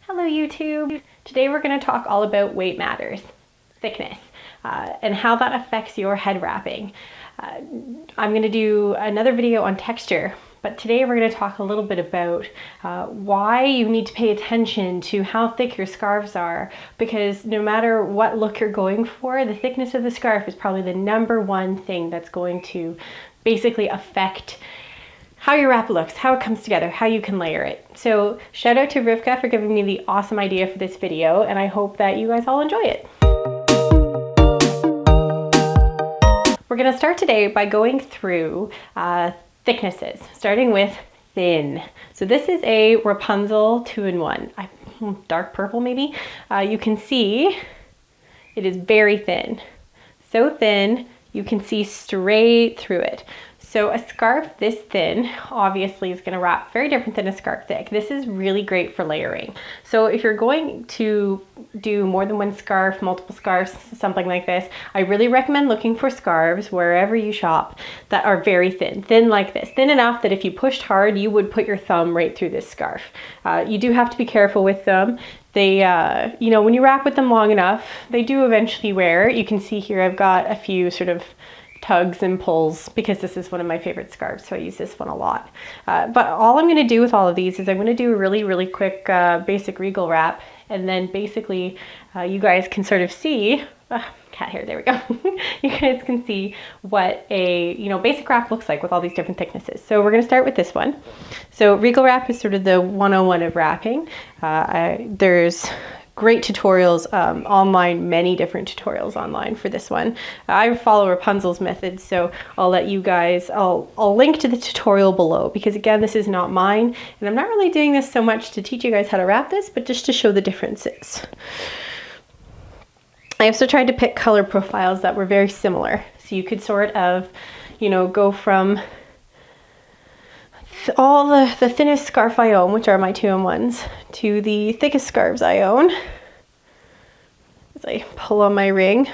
Hello YouTube! Today we're going to talk all about weight matters, thickness, and how that affects your head wrapping. I'm going to do another video on texture, but today we're going to talk a little bit about why you need to pay attention to how thick your scarves are, because no matter what look you're going for, the thickness of the scarf is probably the #1 thing that's going to basically affect how your wrap looks, how it comes together, how you can layer it. So shout out to Rivka for giving me the awesome idea for this video, and I hope that you guys all enjoy it. We're gonna start today by going through thicknesses, starting with thin. So this is a Wrapunzel 2-in-1, dark purple maybe. You can see it is very thin. So thin, you can see straight through it. So a scarf this thin obviously is going to wrap very different than a scarf thick. This is really great for layering. So if you're going to do more than one scarf, multiple scarves, something like this, I really recommend looking for scarves wherever you shop that are very thin, thin like this, thin enough that if you pushed hard, you would put your thumb right through this scarf. You do have to be careful with them. They, you know, when you wrap with them long enough, they do eventually wear. You can see here I've got a few sort of tugs and pulls because this is one of my favorite scarves, so I use this one a lot. But all I'm going to do with all of these is I'm going to do a really quick basic regal wrap, and then basically you guys can sort of see cat hair, there we go. You guys can see what a basic wrap looks like with all these different thicknesses. So we're going to start with this one. So regal wrap is sort of the 101 of wrapping. There's great tutorials online, many different tutorials online for this one. I follow Rapunzel's method, so I'll let you guys, I'll link to the tutorial below, because again, this is not mine, and I'm not really doing this so much to teach you guys how to wrap this, but just to show the differences. I also tried to pick color profiles that were very similar, so you could sort of, go from all the thinnest scarf I own, which are my 2-in-1s, to the thickest scarves I own. As I pull on my ring.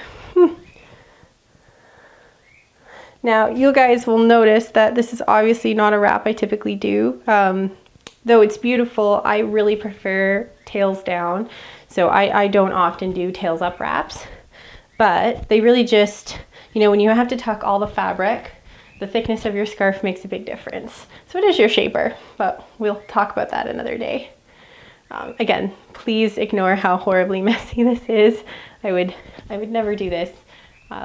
Now, you guys will notice that this is obviously not a wrap I typically do. Though it's beautiful, I really prefer tails down. So I don't often do tails up wraps. But they really just, when you have to tuck all the fabric, the thickness of your scarf makes a big difference. So it is your shaper, but we'll talk about that another day. Again, please ignore how horribly messy this is. I would never do this.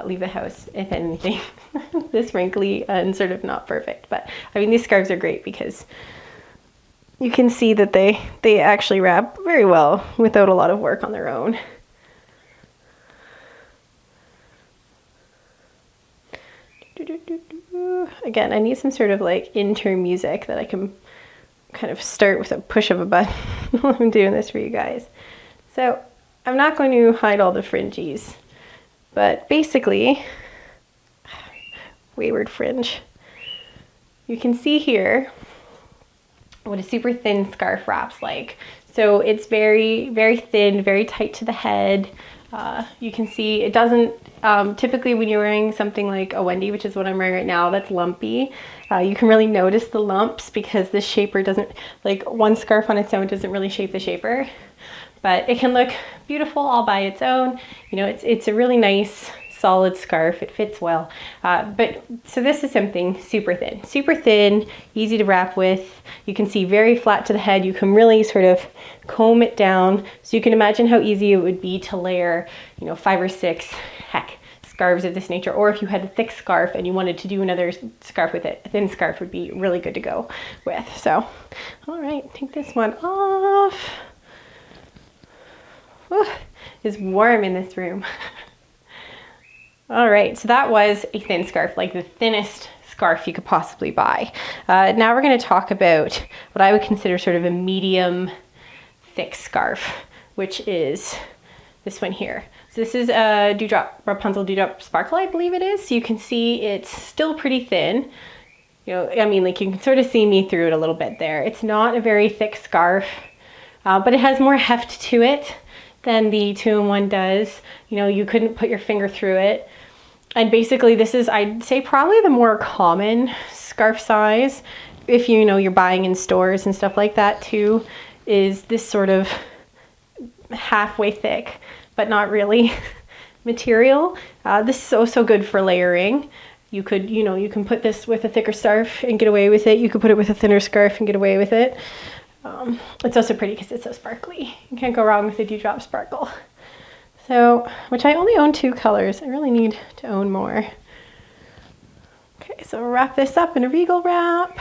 Leave the house, if anything, this wrinkly and sort of not perfect. But I mean, these scarves are great because you can see that they actually wrap very well without a lot of work on their own. Again, I need some sort of like intro music that I can kind of start with a push of a button while I'm doing this for you guys. So I'm not going to hide all the fringes, but basically, wayward fringe. You can see here what a super thin scarf wraps like. So it's very thin, very tight to the head. You can see it doesn't, typically when you're wearing something like a Wendy, which is what I'm wearing right now, that's lumpy, you can really notice the lumps because this shaper doesn't, like one scarf on its own doesn't really shape the shaper, but it can look beautiful all by its own. It's a really nice solid scarf. It fits well. So this is something super thin, easy to wrap with. You can see very flat to the head. You can really sort of comb it down. So you can imagine how easy it would be to layer, 5 or 6, scarves of this nature. Or if you had a thick scarf and you wanted to do another scarf with it, a thin scarf would be really good to go with. So, all right, take this one off. Ooh, it's warm in this room. All right, so that was a thin scarf, like the thinnest scarf you could possibly buy. Now we're going to talk about what I would consider sort of a medium thick scarf, which is this one here. So this is a Wrapunzel Dew Drop Sparkle, I believe it is. So you can see it's still pretty thin. I mean, like you can sort of see me through it a little bit there. It's not a very thick scarf, but it has more heft to it than the 2-in-1 does. You couldn't put your finger through it. And basically this is, I'd say, probably the more common scarf size. If you're buying in stores and stuff like that too, is this sort of halfway thick, but not really material. This is also good for layering. You could, you can put this with a thicker scarf and get away with it. You could put it with a thinner scarf and get away with it. It's also pretty because it's so sparkly. You can't go wrong with the Dew Drop Sparkle. So, which I only own 2 colors. I really need to own more. Okay, so we'll wrap this up in a Regal wrap.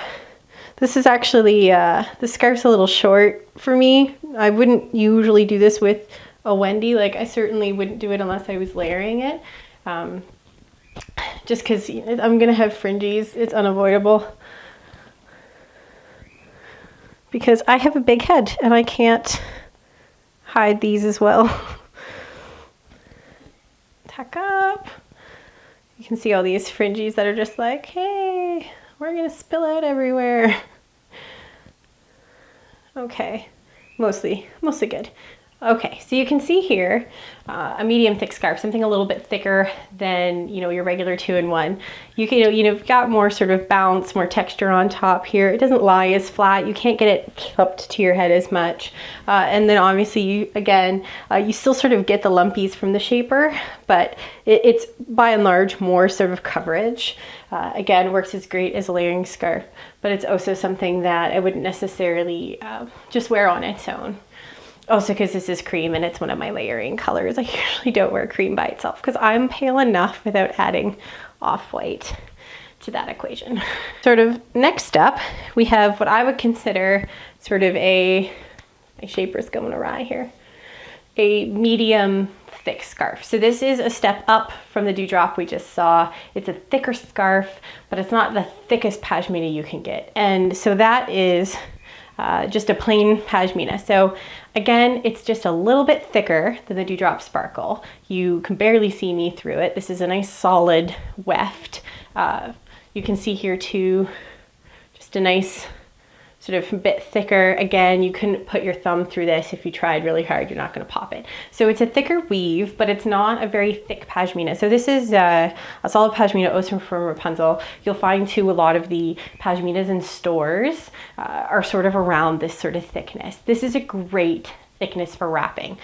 This is actually, the scarf's a little short for me. I wouldn't usually do this with a Wendy. Like, I certainly wouldn't do it unless I was layering it. Just because I'm going to have fringes. It's unavoidable. Because I have a big head and I can't hide these as well. Tack up. You can see all these fringes that are just like, hey, we're gonna spill out everywhere. Okay, mostly good. Okay, so you can see here a medium thick scarf, something a little bit thicker than your regular 2-in-1. You can you've got more sort of bounce, more texture on top here. It doesn't lie as flat. You can't get it cupped to your head as much. And then obviously you still sort of get the lumpies from the shaper, but it's by and large more sort of coverage. Again, works as great as a layering scarf, but it's also something that I wouldn't necessarily just wear on its own. Also because this is cream and it's one of my layering colors. I usually don't wear cream by itself because I'm pale enough without adding off-white to that equation. Sort of next up, we have what I would consider sort of my shaper's going awry here, a medium thick scarf. So this is a step up from the Dewdrop we just saw. It's a thicker scarf, but it's not the thickest pashmina you can get. And so that is just a plain pashmina. So again, it's just a little bit thicker than the Dew Drop Sparkle. You can barely see me through it. This is a nice solid weft. You can see here too, just a nice sort of bit thicker. Again, you couldn't put your thumb through this. If you tried really hard, you're not going to pop it. So it's a thicker weave, but it's not a very thick pashmina. So this is a solid pashmina, also from Wrapunzel. You'll find too a lot of the pashminas in stores are sort of around this sort of thickness. This is a great thickness for wrapping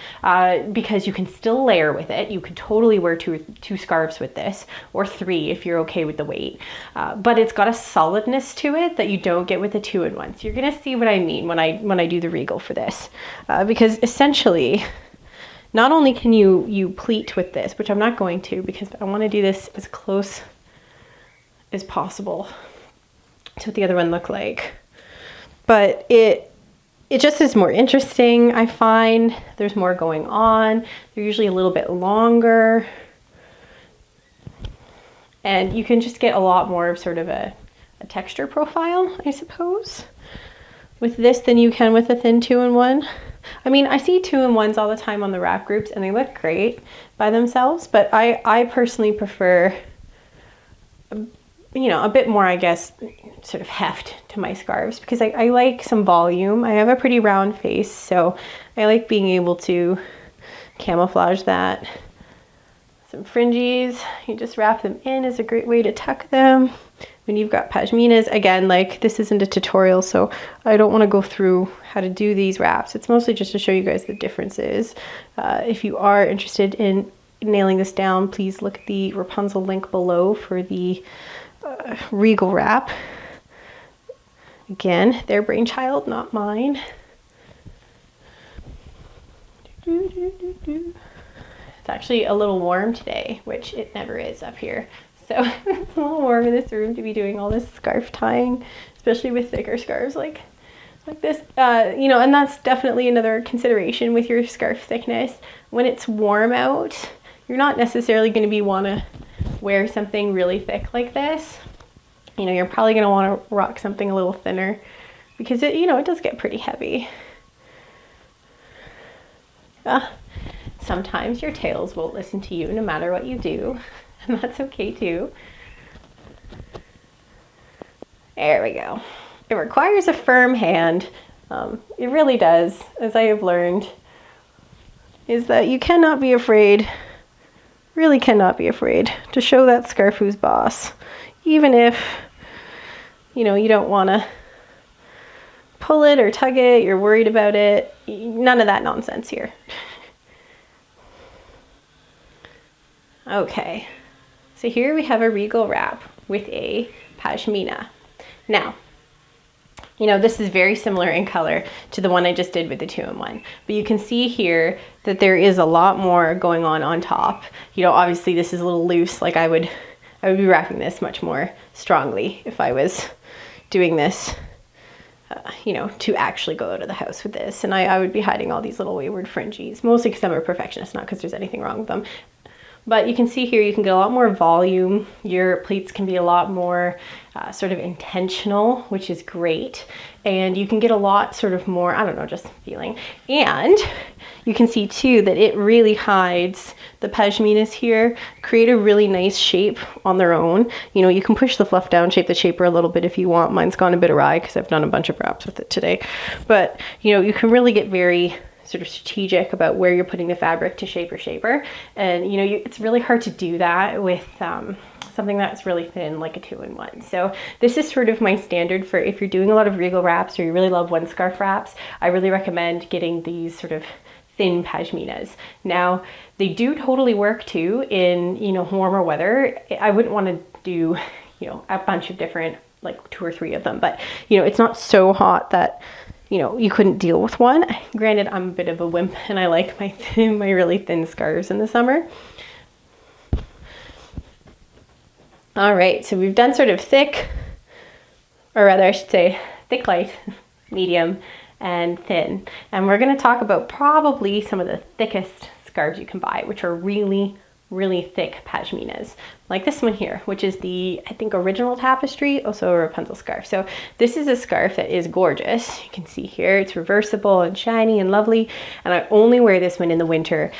because you can still layer with it. You could totally wear two scarves with this, or 3 if you're okay with the weight, but it's got a solidness to it that you don't get with the 2-in-1. So you're gonna see what I mean when I do the Regal for this, because essentially not only can you pleat with this, which I'm not going to because I want to do this as close as possible to what the other one looked like, but it just is more interesting. I find there's more going on. They're usually a little bit longer. And you can just get a lot more of sort of a texture profile, I suppose, with this than you can with a thin 2-in-1. I mean, I see 2-in-1s all the time on the wrap groups and they look great by themselves, but I personally prefer a bit more, I guess, sort of heft to my scarves because I like some volume. I have a pretty round face, so I like being able to camouflage that. Some fringes, you just wrap them in is a great way to tuck them. When you've got pashminas, again, like this isn't a tutorial, so I don't want to go through how to do these wraps. It's mostly just to show you guys the differences. If you are interested in nailing this down, please look at the Wrapunzel link below for the Regal wrap. Again, their brainchild, not mine. It's actually a little warm today, which it never is up here. So it's a little warm in this room to be doing all this scarf tying, especially with thicker scarves like this. And that's definitely another consideration with your scarf thickness. When it's warm out, you're not necessarily going to want to wear something really thick like this. You're probably going to want to rock something a little thinner because it does get pretty heavy. Sometimes your tails won't listen to you no matter what you do, and that's okay too. There we go. It requires a firm hand. It really does, as I have learned, is that you cannot be afraid, really cannot be afraid to show that scarf who's boss. Even if, you don't want to pull it or tug it, you're worried about it. None of that nonsense here. Okay, so here we have a regal wrap with a pashmina. Now, you know, this is very similar in color to the one I just did with the 2-in-1, but you can see here that there is a lot more going on top. You know, obviously this is a little loose, like I would be wrapping this much more strongly if I was doing this, you know, to actually go out of the house with this. And I would be hiding all these little wayward fringes, mostly because I'm a perfectionist, not because there's anything wrong with them. But you can see here, you can get a lot more volume. Your pleats can be a lot more sort of intentional, which is great. And you can get a lot sort of more, I don't know, just feeling. And you can see too that it really hides the pashminas here, create a really nice shape on their own. You know, you can push the fluff down, shape the shaper a little bit if you want. Mine's gone a bit awry because I've done a bunch of wraps with it today. But, you know, you can really get very sort of strategic about where you're putting the fabric to shape your shaper. And you know, it's really hard to do that with something that's really thin like a 2-in-1. So this is sort of my standard for if you're doing a lot of regal wraps or you really love one scarf wraps. I really recommend getting these sort of thin pashminas. Now, they do totally work too in, you know, warmer weather. I wouldn't want to do, you know, a bunch of different, like 2 or 3 of them, but you know, it's not so hot that, you know, you couldn't deal with one. Granted, I'm a bit of a wimp and I like my really thin scarves in the summer. All right, so we've done sort of thick, or rather I should say thick, light, medium, and thin. And we're gonna talk about probably some of the thickest scarves you can buy, which are really, really thick pashminas, like this one here, which is the, I think, Original Tapestry, also a Wrapunzel scarf. So this is a scarf that is gorgeous. You can see here, it's reversible and shiny and lovely. And I only wear this one in the winter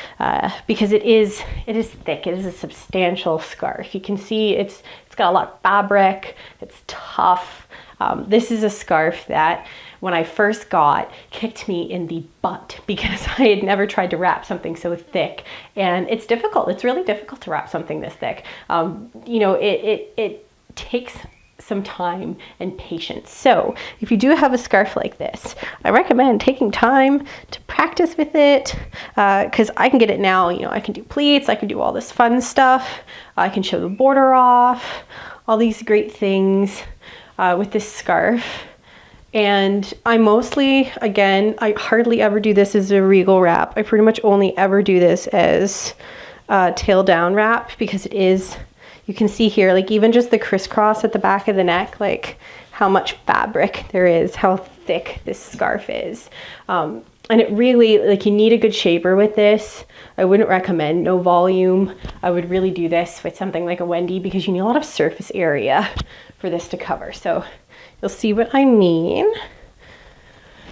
because it is thick. It is a substantial scarf. You can see it's got a lot of fabric. It's tough. This is a scarf that when I first got, kicked me in the butt because I had never tried to wrap something so thick. And it's difficult. It's really difficult to wrap something this thick. You know, it takes some time and patience. So if you do have a scarf like this, I recommend taking time to practice with it because I can get it now. You know, I can do pleats, I can do all this fun stuff. I can show the border off, all these great things with this scarf. And I mostly, again, I hardly ever do this as a regal wrap. I pretty much only ever do this as a tail down wrap because it is, you can see here, like even just the crisscross at the back of the neck, like how much fabric there is, how thick this scarf is. And it really, like you need a good shaper with this. I wouldn't recommend no volume. I would really do this with something like a Wendy because you need a lot of surface area for this to cover. So you'll see what I mean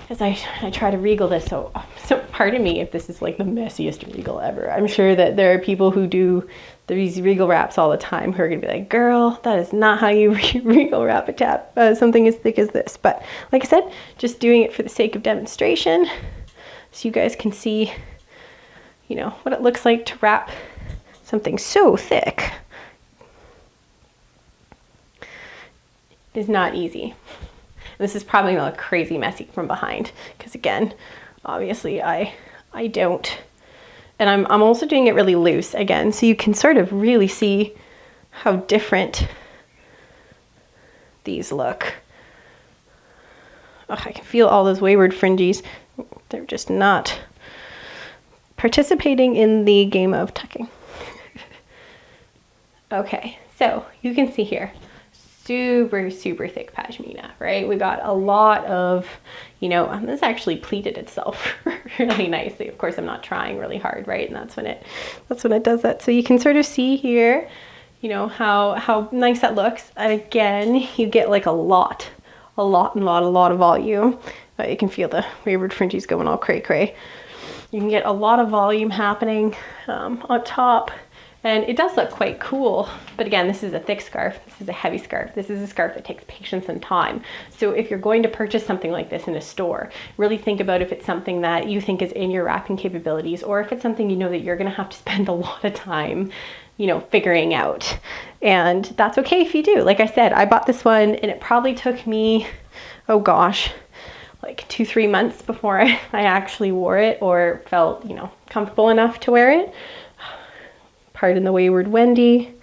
as I try to regal this. So pardon me if this is like the messiest regal ever. I'm sure that there are people who do these regal wraps all the time who are gonna be like, girl, that is not how you regal wrap a tap, something as thick as this. But like I said, just doing it for the sake of demonstration so you guys can see, you know, what it looks like to wrap something so thick. Is not easy. This is probably gonna look crazy messy from behind because again, obviously I don't. And I'm also doing it really loose again, so you can sort of really see how different these look. Oh, I can feel all those wayward fringes. They're just not participating in the game of tucking. Okay, so you can see here, super, super thick pashmina, right? We got a lot of, you know, this actually pleated itself really nicely. Of course, I'm not trying really hard, right? And that's when it does that. So you can sort of see here, you know, how nice that looks. And again, you get like a lot of volume. You can feel the wayward fringes going all cray-cray. You can get a lot of volume happening on top. And it does look quite cool, but again, this is a thick scarf, this is a heavy scarf, this is a scarf that takes patience and time. So if you're going to purchase something like this in a store, really think about if it's something that you think is in your wrapping capabilities, or if it's something you know that you're gonna have to spend a lot of time, you know, figuring out. And that's okay if you do. Like I said, I bought this one and it probably took me, oh gosh, like 2-3 months before I actually wore it or felt, you know, comfortable enough to wear it. Pardon the wayward Wendy.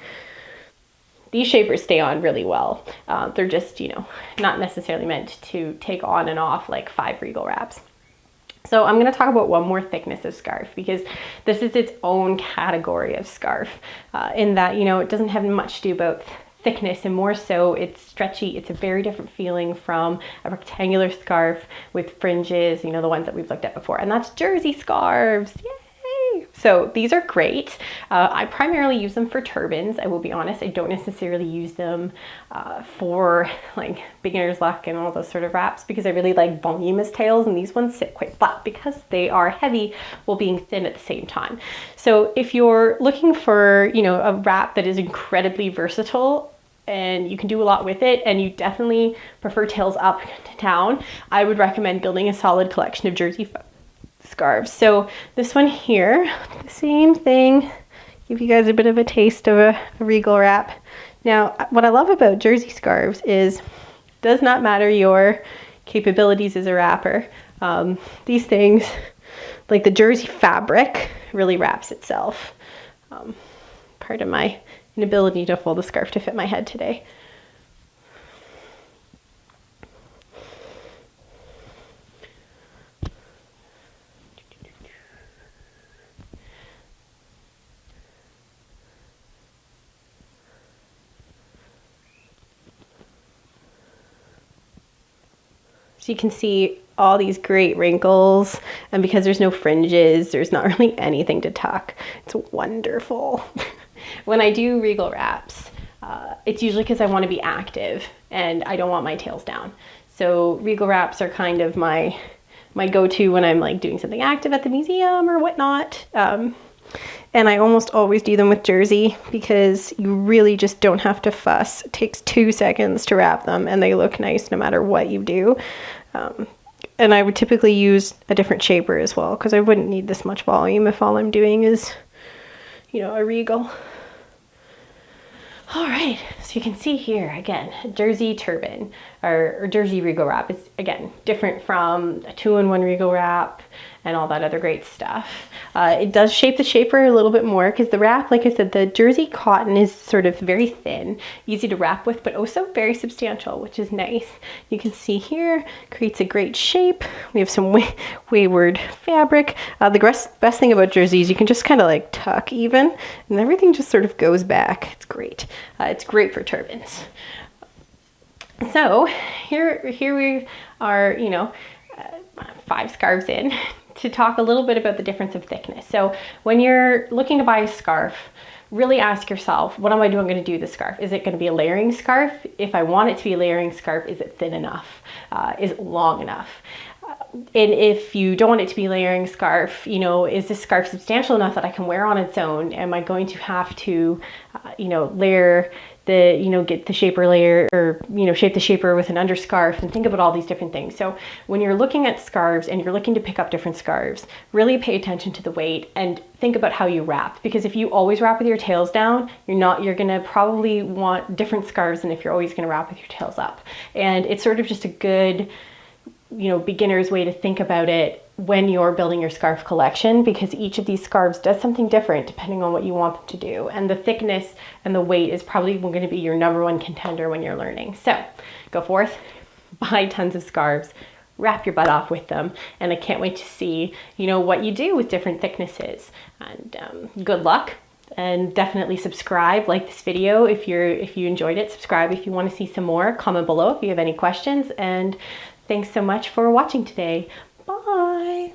These shapers stay on really well. They're just, you know, not necessarily meant to take on and off like 5 Regal wraps. So I'm going to talk about one more thickness of scarf, because this is its own category of scarf, in that, you know, it doesn't have much to do about thickness, and more so it's stretchy. It's a very different feeling from a rectangular scarf with fringes, you know, the ones that we've looked at before, and that's jersey scarves. Yay! So these are great. I primarily use them for turbans. I will be honest, I don't necessarily use them for like beginner's luck and all those sort of wraps, because I really like voluminous tails, and these ones sit quite flat because they are heavy while being thin at the same time. So if you're looking for, you know, a wrap that is incredibly versatile and you can do a lot with it, and you definitely prefer tails up to down, I would recommend building a solid collection of jersey scarves. So this one here, the same thing, give you guys a bit of a taste of a Regal wrap. Now, what I love about jersey scarves is, does not matter your capabilities as a wrapper. These things, like the jersey fabric, really wraps itself. Part of my inability to fold the scarf to fit my head today. So you can see all these great wrinkles, and because there's no fringes, there's not really anything to tuck. It's wonderful. When I do Regal wraps, it's usually because I want to be active and I don't want my tails down. So Regal wraps are kind of my go-to when I'm like doing something active at the museum or whatnot. And I almost always do them with jersey, because you really just don't have to fuss. It takes 2 seconds to wrap them and they look nice no matter what you do. And I would typically use a different shaper as well, because I wouldn't need this much volume if all I'm doing is, you know, a Regal. All right, so you can see here, again, a jersey turban or jersey Regal wrap is, again, different from a 2-in-1 Regal wrap and all that other great stuff. It does shape the shaper a little bit more, because the wrap, like I said, the jersey cotton is sort of very thin, easy to wrap with, but also very substantial, which is nice. You can see here, creates a great shape. We have some wayward fabric. The best thing about jerseys, you can just kind of like tuck even, and everything just sort of goes back. It's great. It's great for turbans. So here we are, you know, 5 scarves in, to talk a little bit about the difference of thickness. So when you're looking to buy a scarf, really ask yourself, what am I going to do with the scarf? Is it going to be a layering scarf? If I want it to be a layering scarf, is it thin enough? Is it long enough? And if you don't want it to be a layering scarf, you know, is this scarf substantial enough that I can wear on its own? Am I going to have to, you know, layer the, you know, get the shaper layer, or, you know, shape the shaper with an underscarf, and think about all these different things. So when you're looking at scarves and you're looking to pick up different scarves, really pay attention to the weight and think about how you wrap, because if you always wrap with your tails down, you're gonna probably want different scarves than if you're always gonna wrap with your tails up. And it's sort of just a good, you know, beginner's way to think about it when you're building your scarf collection, because each of these scarves does something different depending on what you want them to do. And the thickness and the weight is probably going to be your #1 contender when you're learning. So go forth, buy tons of scarves, wrap your butt off with them, and I can't wait to see, you know, what you do with different thicknesses. And good luck. And definitely subscribe, like this video if you enjoyed it. Subscribe if you want to see some more. Comment below if you have any questions. And thanks so much for watching today. Bye.